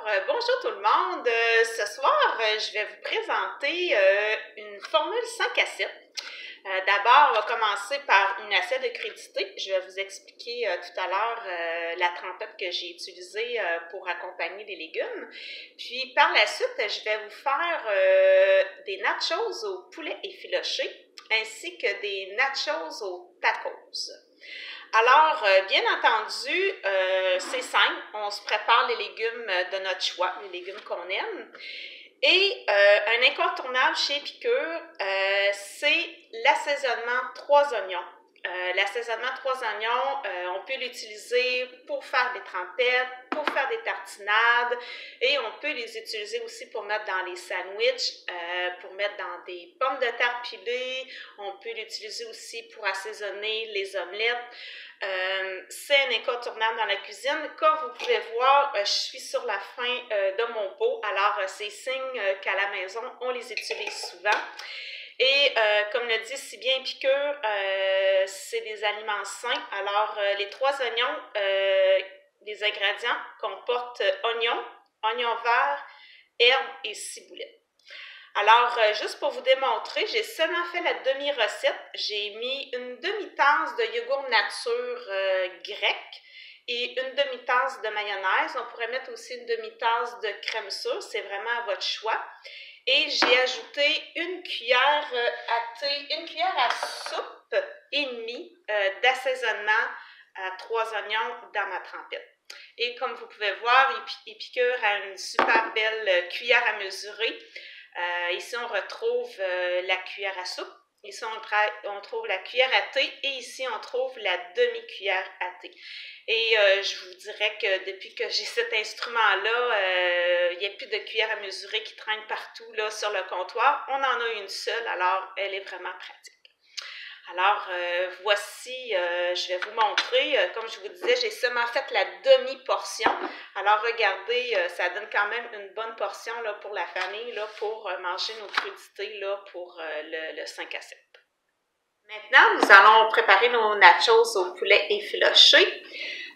Bonjour tout le monde. Ce soir, je vais vous présenter une formule 5 assiettes. D'abord, on va commencer par une assiette de crudité. Je vais vous expliquer tout à l'heure la trempette que j'ai utilisée pour accompagner les légumes. Puis par la suite, je vais vous faire des nachos au poulet effiloché ainsi que des nachos aux tacos. Alors, bien entendu, c'est simple, on se prépare les légumes de notre choix, les légumes qu'on aime. Et un incontournable chez Épicure, c'est l'assaisonnement 3 oignons. L'assaisonnement 3 oignons, on peut l'utiliser pour faire des trempettes, pour faire des tartinades et on peut les utiliser aussi pour mettre dans les sandwichs, pour mettre dans des pommes de terre pilées. On peut l'utiliser aussi pour assaisonner les omelettes. C'est un incontournable dans la cuisine. Comme vous pouvez voir, je suis sur la fin de mon pot, alors c'est signe qu'à la maison, on les utilise souvent. Et comme le dit si bien Épicure, c'est des aliments sains. Alors, les 3 oignons, les ingrédients comportent oignons, oignons verts, herbes et ciboulette. Alors, juste pour vous démontrer, j'ai seulement fait la demi-recette. J'ai mis une demi-tasse de yogourt nature grec et une demi-tasse de mayonnaise. On pourrait mettre aussi une demi-tasse de crème sûre, c'est vraiment à votre choix. Et j'ai ajouté une cuillère à thé, une cuillère à soupe et demie d'assaisonnement à 3 oignons dans ma trempette. Et comme vous pouvez voir, Épicure a une super belle cuillère à mesurer. Ici, on retrouve la cuillère à soupe. Ici, on trouve la cuillère à thé et ici, on trouve la demi-cuillère à thé. Et je vous dirais que depuis que j'ai cet instrument-là, il n'y a plus de cuillère à mesurer qui traîne partout là, sur le comptoir. On en a une seule, alors elle est vraiment pratique. Alors, voici, je vais vous montrer, comme je vous disais, j'ai seulement fait la demi-portion. Alors, regardez, ça donne quand même une bonne portion là, pour la famille, là, pour manger nos crudités là, pour le 5 à 7. Maintenant, nous allons préparer nos nachos au poulet effiloché.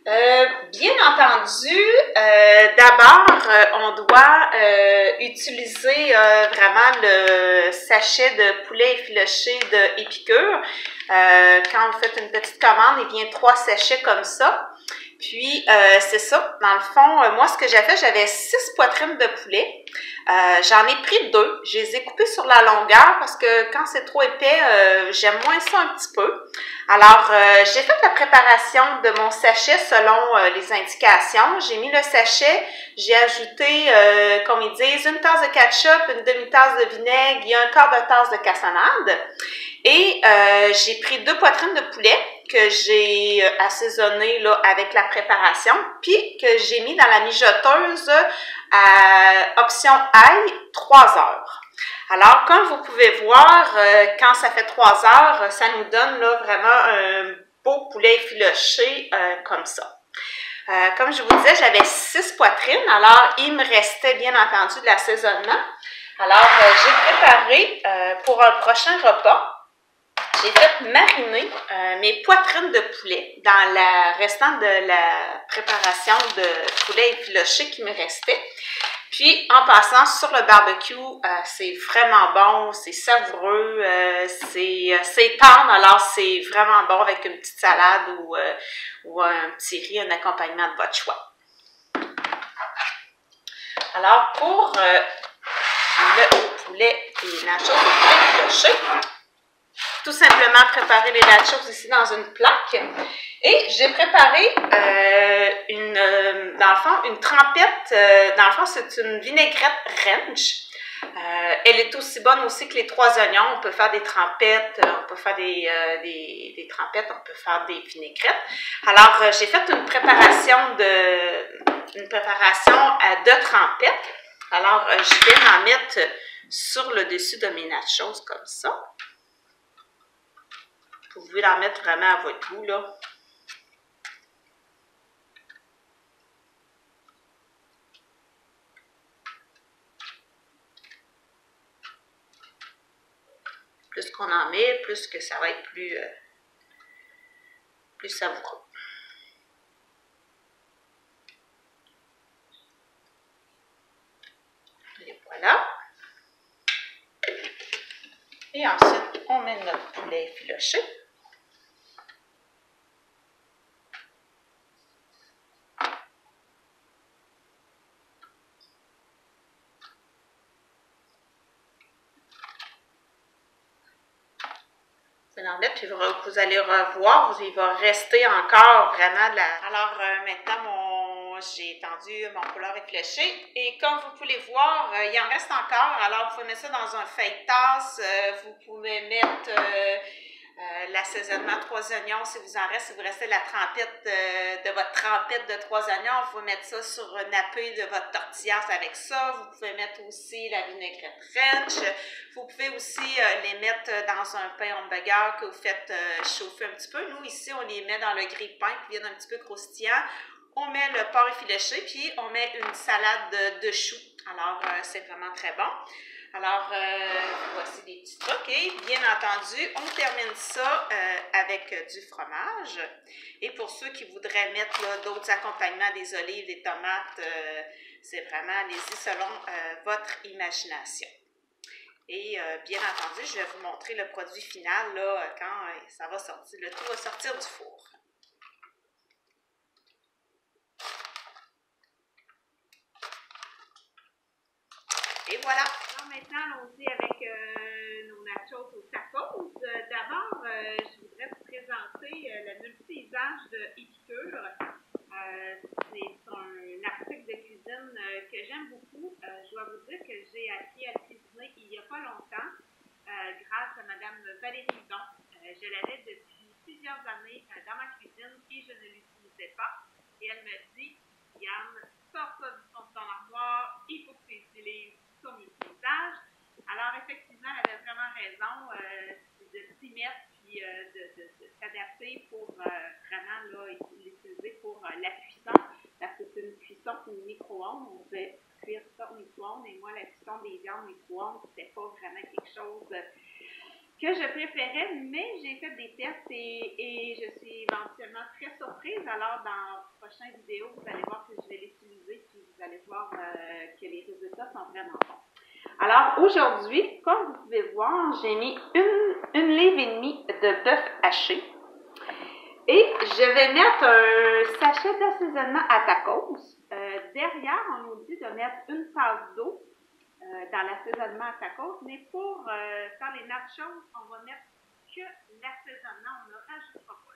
Bien entendu, d'abord, on doit utiliser vraiment le sachet de poulet effiloché de Épicure. Quand vous faites une petite commande, il vient 3 sachets comme ça. Puis, c'est ça, dans le fond, moi, ce que j'ai fait, j'avais 6 poitrines de poulet. J'en ai pris 2. Je les ai coupées sur la longueur parce que quand c'est trop épais, j'aime moins ça un petit peu. Alors, j'ai fait la préparation de mon sachet selon les indications. J'ai mis le sachet, j'ai ajouté, comme ils disent, une tasse de ketchup, une demi-tasse de vinaigre et un quart de tasse de cassonade. Et j'ai pris 2 poitrines de poulet que j'ai assaisonné là, avec la préparation, puis que j'ai mis dans la mijoteuse à option ail 3 heures. Alors, comme vous pouvez voir, quand ça fait 3 heures, ça nous donne là, vraiment un beau poulet effiloché comme ça. Comme je vous disais, j'avais 6 poitrines, alors il me restait bien entendu de l'assaisonnement. Alors, j'ai préparé pour un prochain repas, j'ai fait mariner mes poitrines de poulet dans la restant de la préparation de poulet effiloché qui me restait. Puis, en passant sur le barbecue, c'est vraiment bon, c'est savoureux, c'est tendre, alors c'est vraiment bon avec une petite salade ou un petit riz, un accompagnement de votre choix. Alors, pour le poulet et nachos au poulet effiloché, tout simplement préparer les nachos ici dans une plaque. Et j'ai préparé dans le fond, une trempette. Dans le fond, c'est une vinaigrette ranch. Elle est aussi bonne aussi que les 3 oignons. On peut faire des trempettes, on peut faire des trempettes, on peut faire des vinaigrettes. Alors, j'ai fait une préparation de trempettes. Alors, je vais en mettre sur le dessus de mes nachos comme ça. Vous pouvez en mettre vraiment à votre goût, là. Plus qu'on en met, plus que ça va être plus savoureux. Et ensuite, on met notre poulet effiloché. Puis vous allez revoir, il va rester encore vraiment de la... Alors maintenant, j'ai étendu mon couloir effiloché et comme vous pouvez voir, il en reste encore. Alors vous pouvez mettre ça dans un feuille-tasse, vous pouvez mettre l'assaisonnement 3 oignons si vous en reste, si vous restez la trempette de votre trempette de 3 oignons, vous pouvez mettre ça sur un nappé de votre tortillas avec ça. Vous pouvez mettre aussi la vinaigrette ranch. Vous pouvez aussi les mettre dans un pain hamburger que vous faites chauffer un petit peu. Nous, ici, on les met dans le grille-pain qui viennent un petit peu croustillant. On met le porc effiloché, puis on met une salade de choux. Alors, c'est vraiment très bon. Alors, voici des petits trucs. Et bien entendu, on termine ça avec du fromage. Et pour ceux qui voudraient mettre d'autres accompagnements, des olives, des tomates, c'est vraiment, allez-y selon votre imagination. Et bien entendu, je vais vous montrer le produit final là, quand ça va sortir. Le tout va sortir du four. Et voilà. Alors maintenant, allons-y avec nos nachos aux tacos. D'abord, je voudrais vous présenter le multi-usage de Épicure. C'est un article de cuisine que j'aime beaucoup. Je dois vous dire que j'ai appris à le cuisiner il n'y a pas longtemps grâce à Mme Valérie Hudon. Je l'avais depuis plusieurs années dans ma cuisine et je ne l'utilisais pas. Et elle me dit, Yann, sors ça du fond de ton armoire, il faut que tu utilises ton multi-usage. Alors effectivement, elle avait vraiment raison de s'y mettre puis de s'adapter pour vraiment l'utiliser pour la cuisson, parce que c'est une cuisson au micro-ondes. On devait cuire ça au micro-ondes et moi, la cuisson des viandes au micro-ondes, c'était pas vraiment quelque chose que je préférais, mais j'ai fait des tests et je suis éventuellement très surprise. Alors, dans la prochaine vidéo, vous allez voir que je vais l'utiliser puis vous allez voir que les résultats sont vraiment bons. Alors, aujourd'hui, comme vous pouvez voir, j'ai mis une livre et demie de bœuf haché. Et je vais mettre un sachet d'assaisonnement à tacos. Derrière, on nous dit de mettre une tasse d'eau dans l'assaisonnement à tacos. Mais pour faire les nachos, on va mettre que l'assaisonnement. On ne rajoutera pas.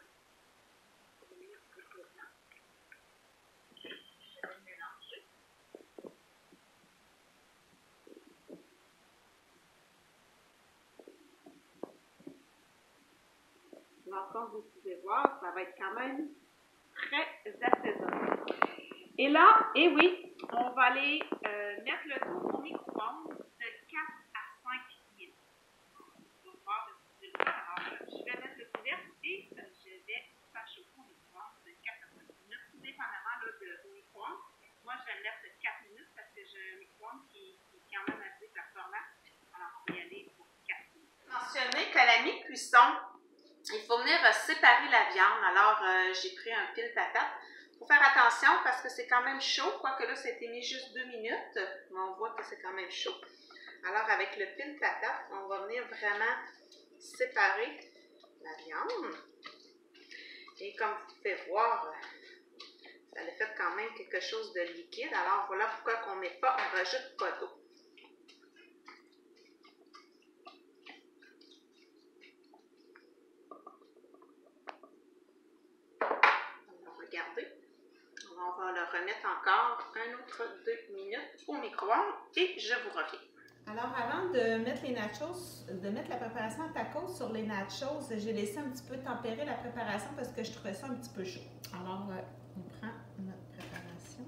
Je vais mélanger. Alors, comme vous pouvez voir, ça va être quand même très assaisonné. Et là, et oui, on va aller mettre le tout au micro-ondes de 4 à 5 minutes. On va voir le résultat. Alors, je vais mettre le couvercle et je vais faire chauffer au micro-ondes de 4 à 5 minutes, tout dépendamment du micro-ondes. Moi, je vais le mettre de 4 minutes parce que j'ai un micro-ondes qui est quand même assez performant. Alors, on va y aller pour 4 minutes. Mentionner qu'à la mi-cuisson, il faut venir séparer la viande. Alors, j'ai pris un pile patate. Il faut faire attention parce que c'est quand même chaud, quoique là, c'était mis juste 2 minutes, mais on voit que c'est quand même chaud. Alors, avec le pile patate, on va venir vraiment séparer la viande. Et comme vous pouvez voir, ça a fait quand même quelque chose de liquide. Alors, voilà pourquoi on ne met pas, on ne rajoute pas d'eau. Regardez, on va le remettre encore un autre 2 minutes au micro-ondes et je vous reviens. Alors, avant de mettre les nachos, de mettre la préparation à tacos sur les nachos, j'ai laissé un petit peu tempérer la préparation parce que je trouvais ça un petit peu chaud. Alors, on prend notre préparation.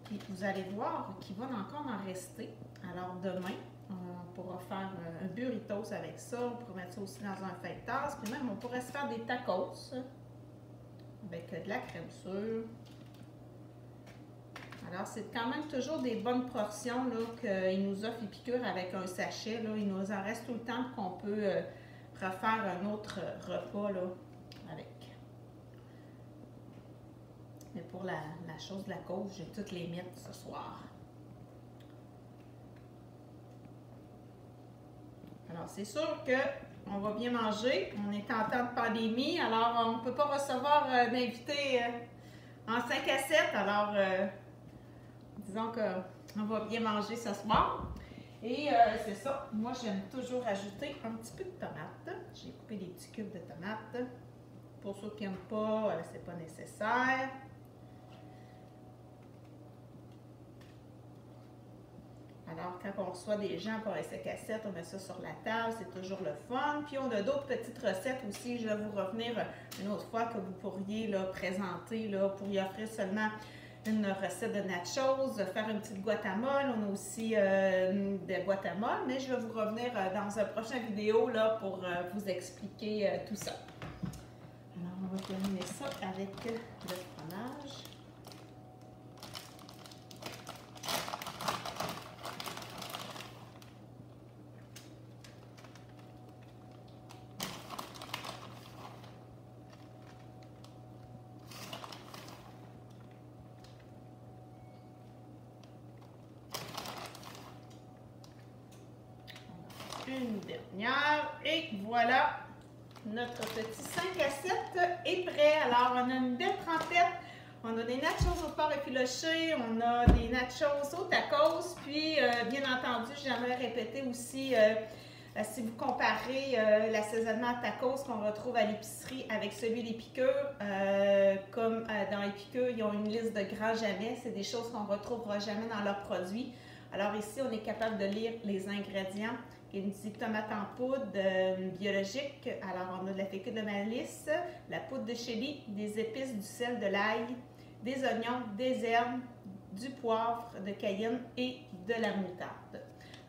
Puis, vous allez voir qu'il va encore en rester. Alors, demain, on pourra faire un burritos avec ça. On pourra mettre ça aussi dans un feuille-tasse. Puis même, on pourrait se faire des tacos avec de la crème sûre. Alors, c'est quand même toujours des bonnes portions qu'ils nous offrent Épicure avec un sachet. Là. Il nous en reste tout le temps qu'on peut refaire un autre repas là, avec. Mais pour la chose de la cause, j'ai toutes les miettes ce soir. Alors, Alors, c'est sûr qu'on va bien manger. On est en temps de pandémie, alors on ne peut pas recevoir d'invités en 5 à 7. Alors, disons qu'on va bien manger ce soir. Et c'est ça. Moi, j'aime toujours ajouter un petit peu de tomate. J'ai coupé des petits cubes de tomates. Pour ceux qui n'aiment pas, c'est pas nécessaire. Alors, quand on reçoit des gens pour les 5 à 7, on met ça sur la table, c'est toujours le fun. Puis, on a d'autres petites recettes aussi. Je vais vous revenir une autre fois que vous pourriez là, présenter là, pour y offrir seulement une recette de nachos, faire une petite guacamole. On a aussi des guacamoles, mais je vais vous revenir dans une prochaine vidéo là, pour vous expliquer tout ça. Alors, on va terminer ça avec le fromage. Une dernière et voilà, notre petit 5 à 7 est prêt. Alors, on a une belle trempette, on a des nachos au porc effiloché, on a des nachos au tacos, puis bien entendu, j'aimerais répéter aussi, si vous comparez l'assaisonnement tacos qu'on retrouve à l'épicerie avec celui d'Épicure, comme dans Épicure, ils ont une liste de grands jamais, c'est des choses qu'on ne retrouvera jamais dans leurs produits. Alors ici, on est capable de lire les ingrédients. Il y a une petite tomate en poudre biologique. Alors, on a de la fécule de malice, la poudre de chili, des épices, du sel, de l'ail, des oignons, des herbes, du poivre de cayenne et de la moutarde.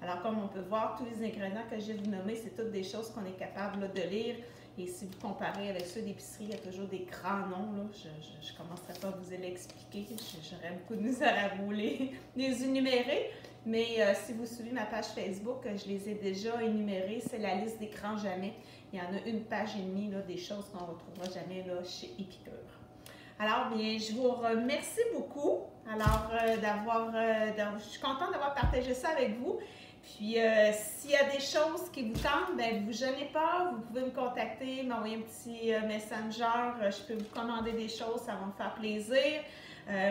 Alors, comme on peut voir, tous les ingrédients que je vais vous nommer, c'est toutes des choses qu'on est capable là, de lire. Et si vous comparez avec ceux d'épicerie, il y a toujours des grands noms. Là. Je ne commencerai pas à vous les expliquer. J'aurais beaucoup de misère à vous les énumérer. Mais si vous suivez ma page Facebook, je les ai déjà énumérés. C'est la liste des grands jamais. Il y en a une page et demie là, des choses qu'on ne retrouvera jamais là, chez Épicure. Alors, bien, je vous remercie beaucoup. Alors, je suis contente d'avoir partagé ça avec vous. Puis, s'il y a des choses qui vous tentent, bien, vous ne gênez pas, vous pouvez me contacter, m'envoyer un petit messenger, je peux vous commander des choses, ça va me faire plaisir.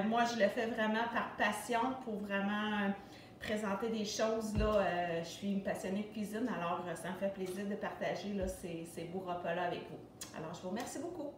Moi, je le fais vraiment par passion pour vraiment présenter des choses. Là, je suis une passionnée de cuisine, alors ça me fait plaisir de partager là, ces beaux repas-là avec vous. Alors, je vous remercie beaucoup.